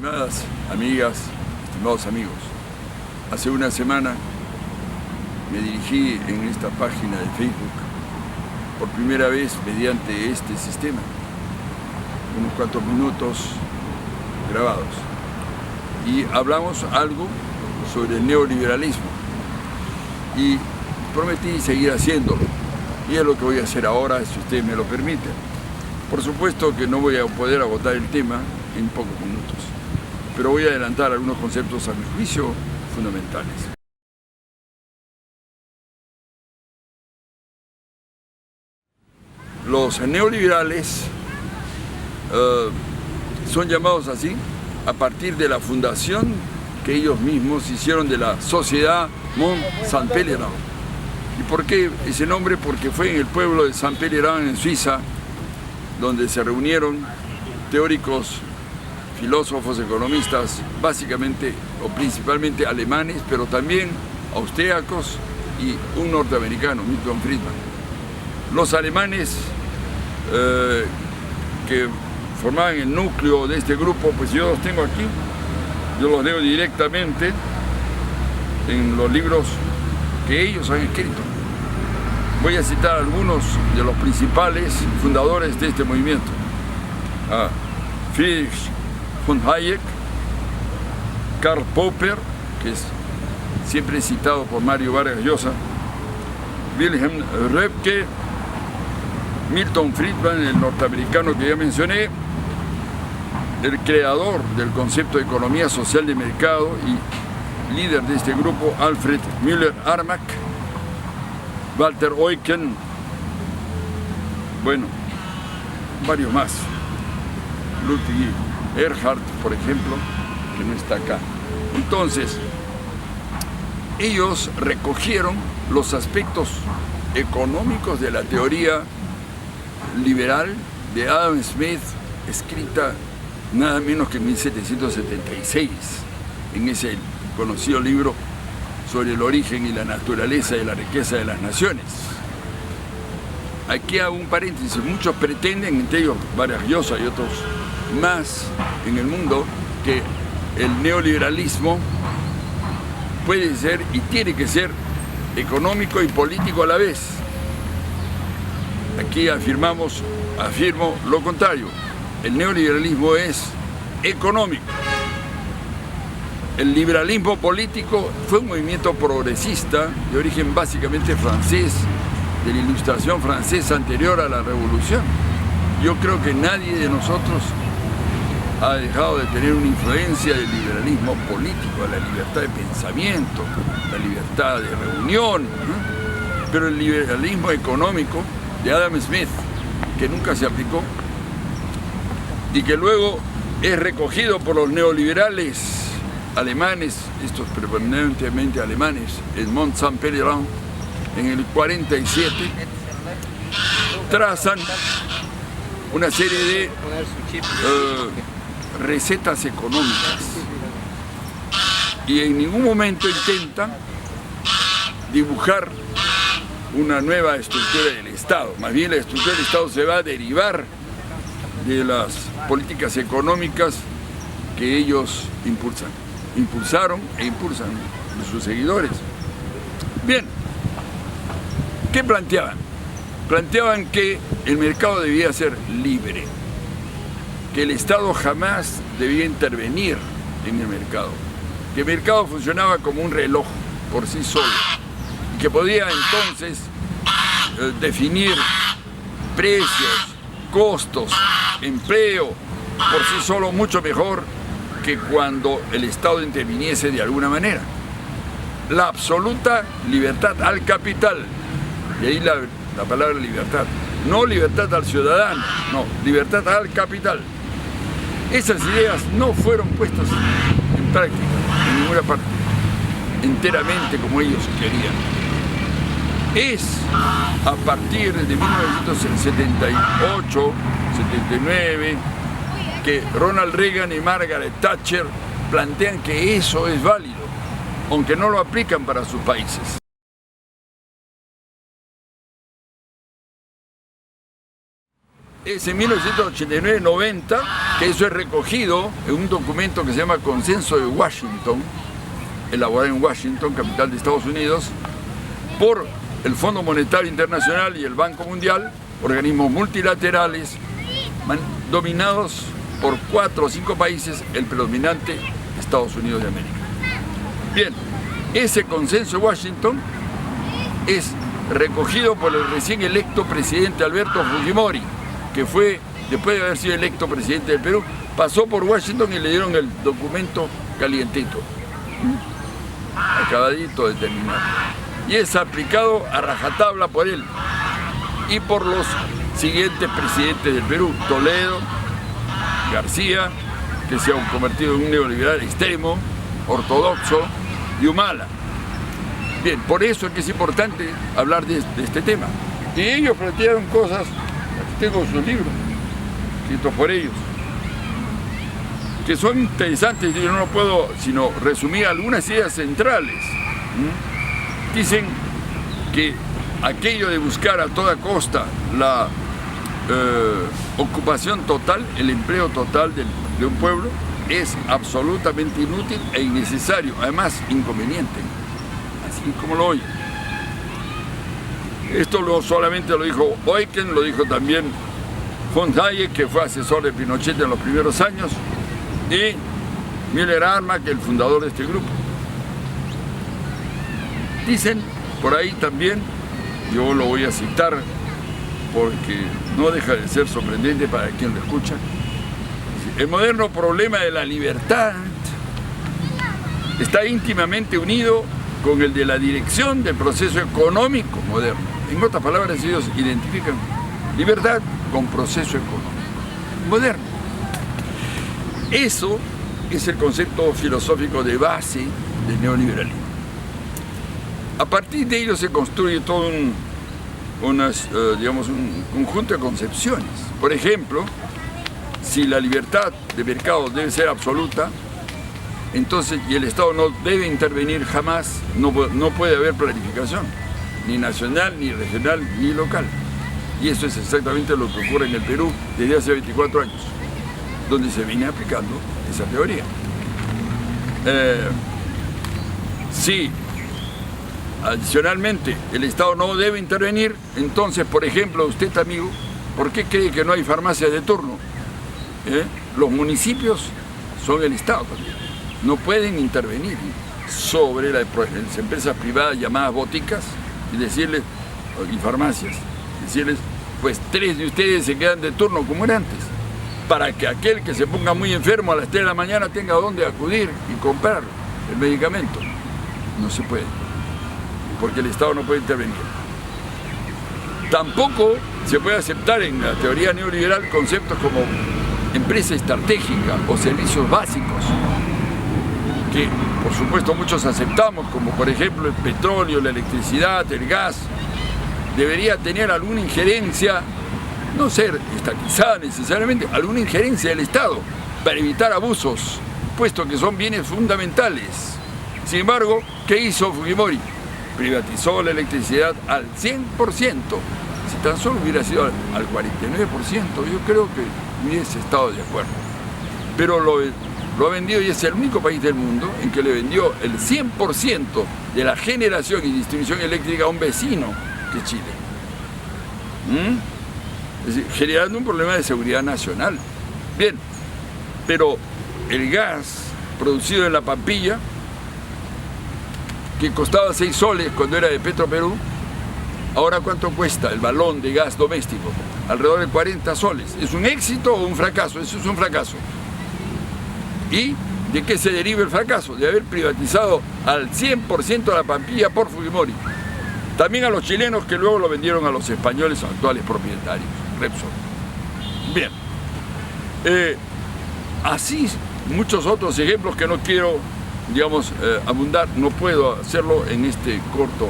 Estimadas amigas, estimados amigos, hace una semana me dirigí en esta página de Facebook por primera vez mediante este sistema, unos cuantos minutos grabados, y hablamos algo sobre el neoliberalismo y prometí seguir haciéndolo, y es lo que voy a hacer ahora si ustedes me lo permiten. Por supuesto que no voy a poder agotar el tema en pocos minutos, pero voy a adelantar algunos conceptos a mi juicio fundamentales. Los neoliberales son llamados así a partir de la fundación que ellos mismos hicieron de la Sociedad Mont Saint-Pelerin. ¿Y por qué ese nombre? Porque fue en el pueblo de Saint-Pelerin, en Suiza, donde se reunieron teóricos, filósofos, economistas, básicamente o principalmente alemanes, pero también austríacos y un norteamericano, Milton Friedman. Los alemanes que formaban el núcleo de este grupo, pues yo los tengo aquí, yo los leo directamente en los libros que ellos han escrito. Voy a citar algunos de los principales fundadores de este movimiento. Friedrich von Hayek, Karl Popper, que es siempre citado por Mario Vargas Llosa, Wilhelm Röpke, Milton Friedman, el norteamericano que ya mencioné, el creador del concepto de economía social de mercado y líder de este grupo, Alfred Müller-Armack, Walter Eucken, bueno, varios más, Ludwig Erhard, por ejemplo, que no está acá. Entonces, ellos recogieron los aspectos económicos de la teoría liberal de Adam Smith, escrita nada menos que en 1776, en ese conocido libro sobre el origen y la naturaleza de la riqueza de las naciones. Aquí hago un paréntesis: muchos pretenden, entre ellos Vargas Llosa y otros más en el mundo, que el neoliberalismo puede ser y tiene que ser económico y político a la vez. Aquí afirmo lo contrario: el neoliberalismo es económico. El liberalismo político fue un movimiento progresista de origen básicamente francés, de la Ilustración francesa anterior a la Revolución. Yo creo que nadie de nosotros ha dejado de tener una influencia del liberalismo político, la libertad de pensamiento, la libertad de reunión, ¿no? Pero el liberalismo económico de Adam Smith, que nunca se aplicó y que luego es recogido por los neoliberales alemanes, estos predominantemente alemanes, en Mont Saint-Pelerin, en el 47, trazan una serie de recetas económicas y en ningún momento intentan dibujar una nueva estructura del Estado. Más bien la estructura del Estado se va a derivar de las políticas económicas que ellos impulsaron e impulsan de sus seguidores. Bien, ¿qué planteaban? Planteaban que el mercado debía ser libre, que el Estado jamás debía intervenir en el mercado, que el mercado funcionaba como un reloj por sí solo, y que podía entonces definir precios, costos, empleo por sí solo mucho mejor que cuando el Estado interviniese de alguna manera. La absoluta libertad al capital, y ahí la palabra libertad, no libertad al ciudadano, no, libertad al capital. Esas ideas no fueron puestas en práctica en ninguna parte, enteramente como ellos querían. Es a partir de 1978, 79, que Ronald Reagan y Margaret Thatcher plantean que eso es válido, aunque no lo aplican para sus países. es en 1989-90, que eso es recogido en un documento que se llama Consenso de Washington, elaborado en Washington, capital de Estados Unidos, por el Fondo Monetario Internacional y el Banco Mundial, organismos multilaterales dominados por 4 o 5 países, el predominante Estados Unidos de América. Bien, ese consenso de Washington es recogido por el recién electo presidente Alberto Fujimori, que fue, después de haber sido electo presidente del Perú, pasó por Washington y le dieron el documento calientito, acabadito de terminar. Y es aplicado a rajatabla por él y por los siguientes presidentes del Perú: Toledo, García, que se ha convertido en un neoliberal extremo, ortodoxo, y Humala. Bien, por eso es que es importante hablar de este tema. Y ellos plantearon cosas, aquí tengo sus libros, escritos por ellos, que son interesantes, y yo no puedo sino resumir algunas ideas centrales. Dicen que aquello de buscar a toda costa la ocupación total, el empleo total de un pueblo, es absolutamente inútil e innecesario, además inconveniente, así como lo oyen. Esto no solamente lo dijo Eucken, lo dijo también von Hayek, que fue asesor de Pinochet en los primeros años, y Müller-Armack, el fundador de este grupo. Dicen por ahí también, yo lo voy a citar porque no deja de ser sorprendente para quien lo escucha: el moderno problema de la libertad está íntimamente unido con el de la dirección del proceso económico moderno. En otras palabras, ellos identifican libertad con proceso económico moderno. Eso es el concepto filosófico de base del neoliberalismo. A partir de ello se construye todo un conjunto de concepciones. Por ejemplo, si la libertad de mercado debe ser absoluta, entonces, y el Estado no debe intervenir jamás, no puede haber planificación, ni nacional, ni regional, ni local. Y eso es exactamente lo que ocurre en el Perú desde hace 24 años, donde se viene aplicando esa teoría. Si adicionalmente el Estado no debe intervenir, entonces, por ejemplo, usted, amigo, ¿por qué cree que no hay farmacias de turno? Los municipios son el Estado también. No pueden intervenir sobre las empresas privadas llamadas boticas y farmacias, decirles, pues 3 de ustedes se quedan de turno como era antes, para que aquel que se ponga muy enfermo a las 3 de la mañana tenga dónde acudir y comprar el medicamento. No se puede, porque el Estado no puede intervenir. Tampoco se puede aceptar en la teoría neoliberal conceptos como empresa estratégica o servicios básicos, que por supuesto muchos aceptamos, como por ejemplo el petróleo, la electricidad, el gas. Debería tener alguna injerencia, no ser estatizada necesariamente, alguna injerencia del Estado para evitar abusos, puesto que son bienes fundamentales. Sin embargo, ¿qué hizo Fujimori? Privatizó la electricidad al 100%. Si tan solo hubiera sido al 49%, yo creo que hubiese estado de acuerdo. Pero lo ha vendido, y es el único país del mundo en que le vendió el 100% de la generación y distribución eléctrica a un vecino, que es Chile. Es decir, generando un problema de seguridad nacional. Bien, pero el gas producido en La Pampilla, que costaba 6 soles cuando era de Petroperú, ahora ¿cuánto cuesta el balón de gas doméstico? Alrededor de 40 soles. ¿Es un éxito o un fracaso? Eso es un fracaso. ¿Y de qué se deriva el fracaso? De haber privatizado al 100% La Pampilla por Fujimori. También a los chilenos, que luego lo vendieron a los españoles actuales propietarios, Repsol. Bien. Así muchos otros ejemplos que no quiero, abundar, no puedo hacerlo en este corto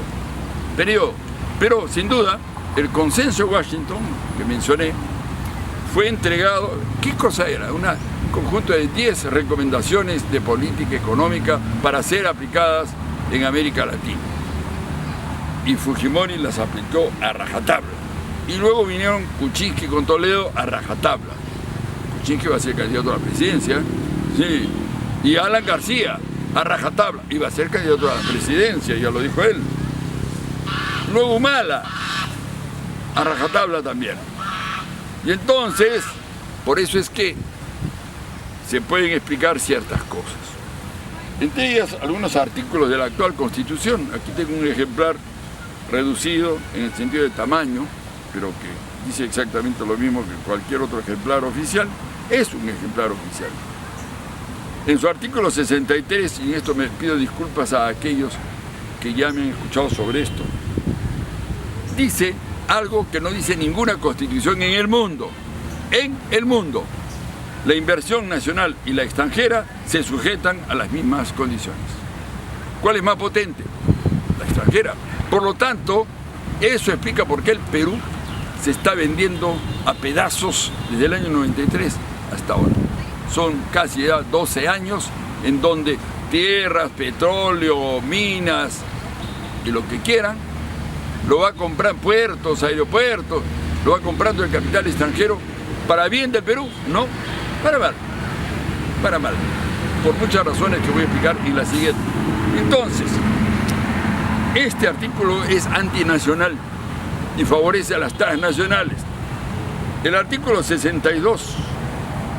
periodo. Pero sin duda, el consenso de Washington, que mencioné, fue entregado. ¿Qué cosa era? Un conjunto de 10 recomendaciones de política económica para ser aplicadas en América Latina. Y Fujimori las aplicó a rajatabla. Y luego vinieron Kuczynski con Toledo a rajatabla. Kuczynski va a ser candidato a la presidencia, sí. Y Alan García a rajatabla, iba a ser candidato a la presidencia, ya lo dijo él. Luego Humala a rajatabla también. Y entonces, por eso es que se pueden explicar ciertas cosas. Entre ellas, algunos artículos de la actual Constitución. Aquí tengo un ejemplar reducido en el sentido de tamaño, pero que dice exactamente lo mismo que cualquier otro ejemplar oficial. Es un ejemplar oficial. En su artículo 63, y en esto me pido disculpas a aquellos que ya me han escuchado sobre esto, dice algo que no dice ninguna constitución en el mundo. En el mundo, la inversión nacional y la extranjera se sujetan a las mismas condiciones. ¿Cuál es más potente? La extranjera. Por lo tanto, eso explica por qué el Perú se está vendiendo a pedazos desde el año 93 hasta ahora. Son casi ya 12 años en donde tierras, petróleo, minas y lo que quieran, lo va a comprar puertos, aeropuertos, lo va comprando el capital extranjero para bien del Perú, no, para mal, para mal, por muchas razones que voy a explicar en la siguiente. Entonces, este artículo es antinacional y favorece a las transnacionales. El artículo 62,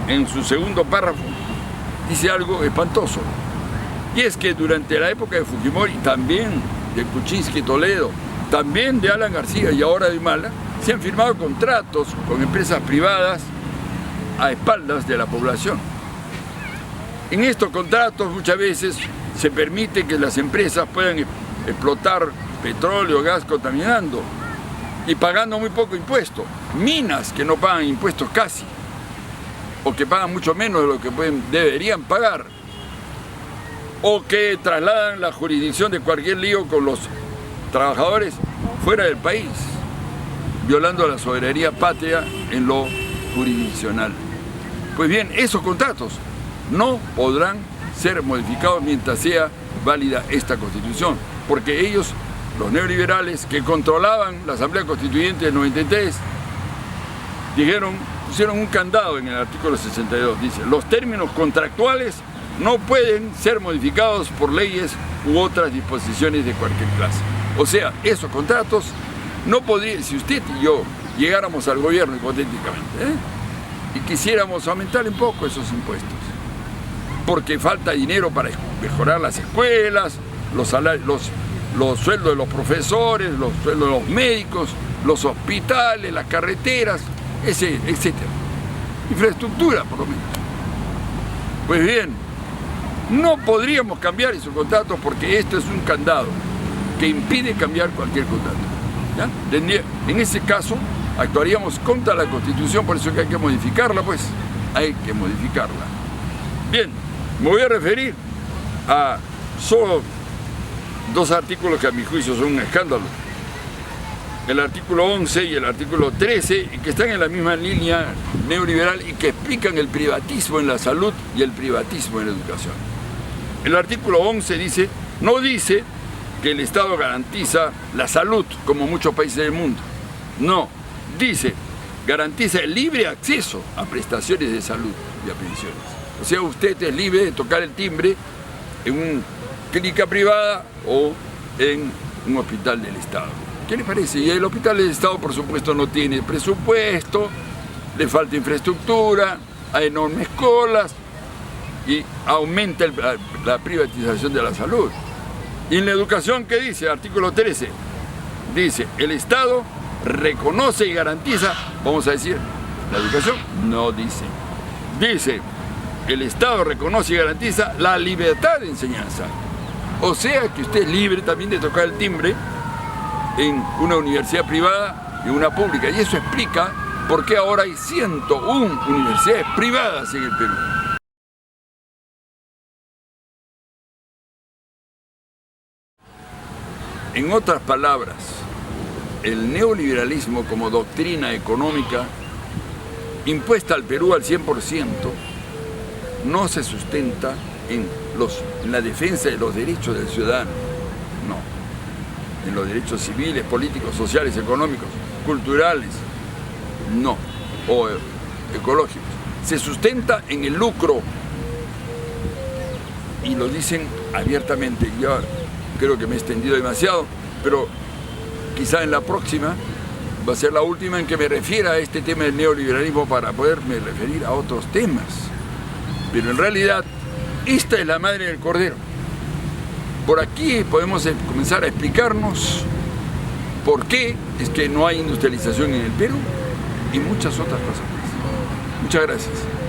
en su segundo párrafo, dice algo espantoso, y es que durante la época de Fujimori, también de Kuczynski Toledo, también de Alan García y ahora de Humala, se han firmado contratos con empresas privadas a espaldas de la población. En estos contratos muchas veces se permite que las empresas puedan explotar petróleo, gas contaminando y pagando muy poco impuesto. Minas que no pagan impuestos casi, o que pagan mucho menos de lo que deberían pagar, o que trasladan la jurisdicción de cualquier lío con los trabajadores fuera del país, violando la soberanía patria en lo jurisdiccional. Pues bien, esos contratos no podrán ser modificados mientras sea válida esta Constitución, porque ellos, los neoliberales que controlaban la Asamblea Constituyente del 93, pusieron un candado en el artículo 62, dice: los términos contractuales no pueden ser modificados por leyes u otras disposiciones de cualquier clase. O sea, esos contratos no podrían, si usted y yo llegáramos al gobierno hipotéticamente, y quisiéramos aumentar un poco esos impuestos, porque falta dinero para mejorar las escuelas, los salarios, los sueldos de los profesores, los sueldos de los médicos, los hospitales, las carreteras, etc. Infraestructura, por lo menos. Pues bien, no podríamos cambiar esos contratos porque esto es un candado que impide cambiar cualquier contrato. ¿Ya? En ese caso, actuaríamos contra la Constitución, por eso que hay que modificarla, pues. Hay que modificarla. Bien, me voy a referir a solo dos artículos que a mi juicio son un escándalo. El artículo 11 y el artículo 13, que están en la misma línea neoliberal y que explican el privatismo en la salud y el privatismo en la educación. El artículo 11 dice, no dice que el Estado garantiza la salud como muchos países del mundo. No, dice, garantiza el libre acceso a prestaciones de salud y a pensiones. O sea, usted es libre de tocar el timbre en una clínica privada o en un hospital del Estado. ¿Qué le parece? Y el hospital del Estado, por supuesto, no tiene presupuesto, le falta infraestructura, hay enormes colas y aumenta la privatización de la salud. Y en la educación, ¿qué dice? Artículo 13. Dice, el Estado reconoce y garantiza, vamos a decir, la educación, no dice. Dice, el Estado reconoce y garantiza la libertad de enseñanza. O sea que usted es libre también de tocar el timbre en una universidad privada y una pública. Y eso explica por qué ahora hay 101 universidades privadas en el Perú. En otras palabras, el neoliberalismo como doctrina económica impuesta al Perú al 100% no se sustenta en la defensa de los derechos del ciudadano, no, en los derechos civiles, políticos, sociales, económicos, culturales, no, o ecológicos. Se sustenta en el lucro y lo dicen abiertamente. Yo creo que me he extendido demasiado, pero quizá en la próxima va a ser la última en que me refiera a este tema del neoliberalismo para poderme referir a otros temas. Pero en realidad, esta es la madre del cordero. Por aquí podemos comenzar a explicarnos por qué es que no hay industrialización en el Perú y muchas otras cosas más. Muchas gracias.